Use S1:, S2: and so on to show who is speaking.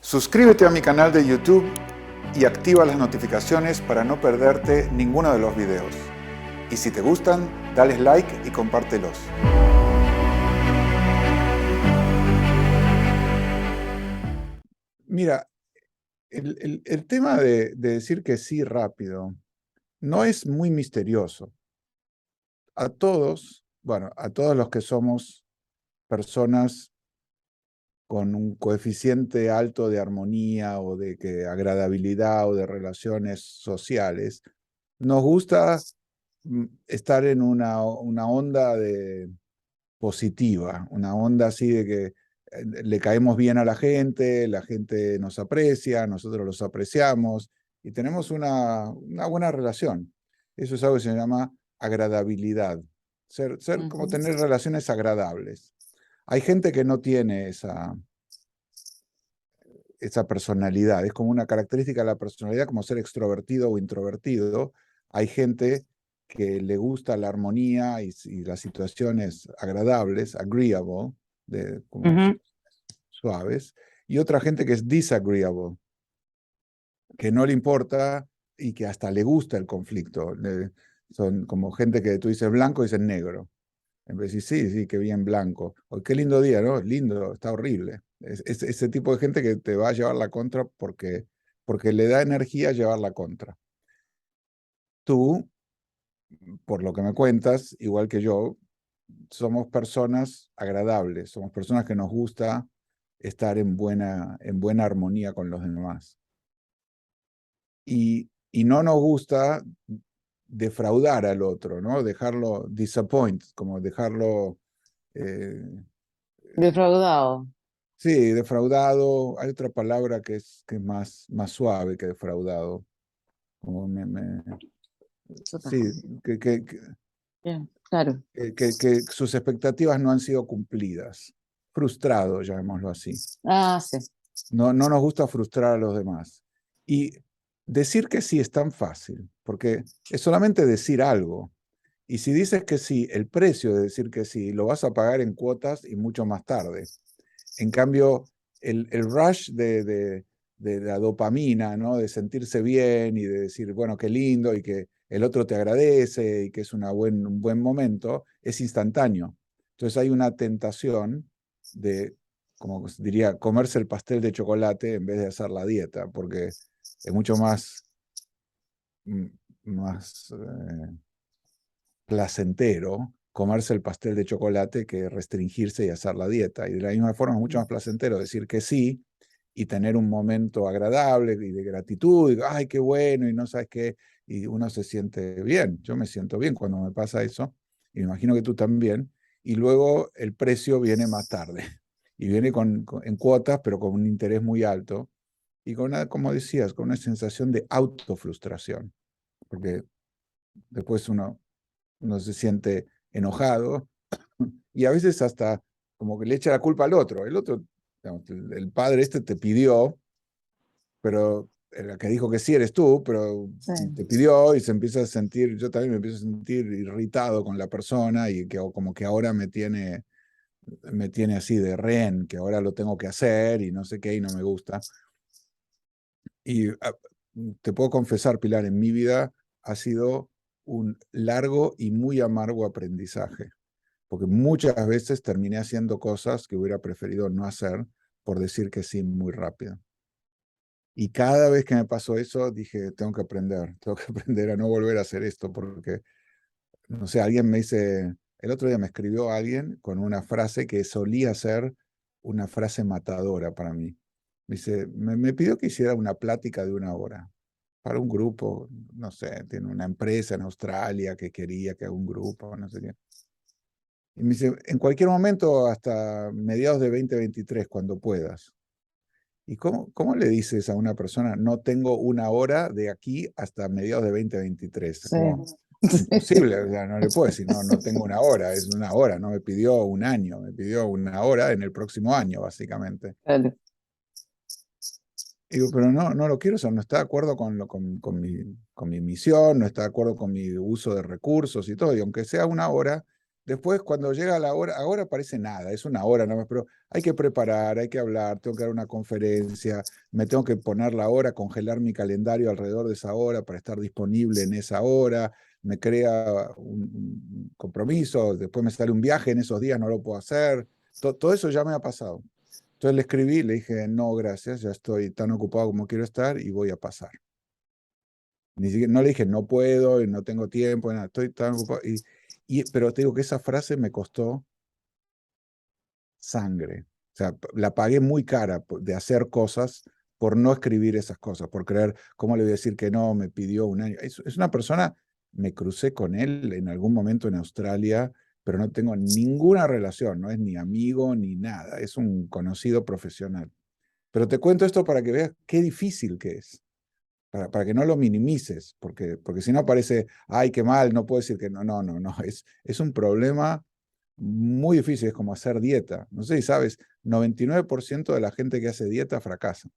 S1: Suscríbete a mi canal de YouTube y activa las notificaciones para no perderte ninguno de los videos. Y si te gustan, dale like y compártelos. Mira, el tema de decir que sí rápido no es muy misterioso. A todos, bueno, a todos los que somos personas con un coeficiente alto de armonía o de agradabilidad o de relaciones sociales, nos gusta estar en una onda positiva, una onda así de que le caemos bien a la gente nos aprecia, nosotros los apreciamos y tenemos una buena relación. Eso es algo que se llama agradabilidad, ser como tener relaciones agradables. Hay gente que no tiene esa personalidad, es como una característica de la personalidad, como ser extrovertido o introvertido. Hay gente que le gusta la armonía y las situaciones agradables, agreeable, como suaves, y otra gente que es disagreeable, que no le importa y que hasta le gusta el conflicto. Son como gente que tú dices blanco y dices negro. En vez de decir, sí, qué bien blanco. O qué lindo día, ¿no? Lindo, está horrible. Es ese tipo de gente que te va a llevar la contra porque le da energía llevar la contra. Tú, por lo que me cuentas, igual que yo, somos personas agradables, somos personas que nos gusta estar en buena armonía con los demás. Y no nos gusta defraudar al otro, ¿no? Dejarlo disappoint, como dejarlo...
S2: Defraudado.
S1: Sí, defraudado. Hay otra palabra que es más suave que defraudado. Como sí,
S2: Claro.
S1: que sus expectativas no han sido cumplidas. Frustrado, llamémoslo así.
S2: Ah, sí.
S1: No nos gusta frustrar a los demás. Y decir que sí es tan fácil, porque es solamente decir algo. Y si dices que sí, el precio de decir que sí lo vas a pagar en cuotas y mucho más tarde. En cambio, el rush de la dopamina, ¿no? De sentirse bien y de decir, bueno, qué lindo y que el otro te agradece y que es un buen momento, es instantáneo. Entonces hay una tentación de, como diría, comerse el pastel de chocolate en vez de hacer la dieta, porque es mucho más placentero comerse el pastel de chocolate que restringirse y hacer la dieta. Y de la misma forma es mucho más placentero decir que sí y tener un momento agradable y de gratitud, y, ay, qué bueno, y no sabes qué, y uno se siente bien. Yo me siento bien cuando me pasa eso, y me imagino que tú también, y luego el precio viene más tarde, y viene en cuotas, pero con un interés muy alto, y con una, como decías, con una sensación de autofrustración, porque después uno se siente enojado y a veces hasta como que le echa la culpa al otro. El otro, digamos, el padre este te pidió, pero el que dijo que sí eres tú, pero
S2: Sí.
S1: te pidió y se empieza a sentir, yo también me empiezo a sentir irritado con la persona y que como que ahora me tiene así de rehén, que ahora lo tengo que hacer y no sé qué y no me gusta. Y te puedo confesar, Pilar, en mi vida ha sido un largo y muy amargo aprendizaje, porque muchas veces terminé haciendo cosas que hubiera preferido no hacer por decir que sí muy rápido. Y cada vez que me pasó eso, dije, tengo que aprender a no volver a hacer esto, porque, no sé, alguien me dice, el otro día me escribió alguien con una frase que solía ser una frase matadora para mí. Me dice, me pidió que hiciera una plática de 1 hora para un grupo, no sé, tiene una empresa en Australia que quería que haga un grupo, no sé qué. Y me dice, en cualquier momento, hasta mediados de 2023, cuando puedas. ¿Y cómo le dices a una persona, no tengo 1 hora de aquí hasta mediados de 2023?
S2: Sí.
S1: Como, imposible, o sea, no le puedo decir, no tengo 1 hora, es 1 hora, no me pidió un año, me pidió 1 hora en el próximo año, básicamente.
S2: Claro.
S1: Digo, pero no lo quiero, o sea, no está de acuerdo con mi misión, no está de acuerdo con mi uso de recursos y todo, y aunque sea 1 hora, después cuando llega la hora, ahora parece nada, es una hora nomás, pero hay que preparar, hay que hablar, tengo que dar una conferencia, me tengo que poner la hora, congelar mi calendario alrededor de esa hora para estar disponible en esa hora, me crea un compromiso, después me sale un viaje en esos días, no lo puedo hacer, todo eso ya me ha pasado. Entonces le escribí, le dije, no, gracias, ya estoy tan ocupado como quiero estar y voy a pasar. Ni siquiera, no le dije, no puedo, y no tengo tiempo, nada, estoy tan ocupado. Pero te digo que esa frase me costó sangre. O sea, la pagué muy cara de hacer cosas por no escribir esas cosas, por creer, ¿cómo le voy a decir que no? Me pidió un año. Es una persona, me crucé con él en algún momento en Australia, pero no tengo ninguna relación, no es ni amigo ni nada, es un conocido profesional. Pero te cuento esto para que veas qué difícil que es, para que no lo minimices, porque si no parece, ay, qué mal, no puedo decir que no, no, no, no, es un problema muy difícil, es como hacer dieta. No sé si sabes, 99% de la gente que hace dieta fracasa.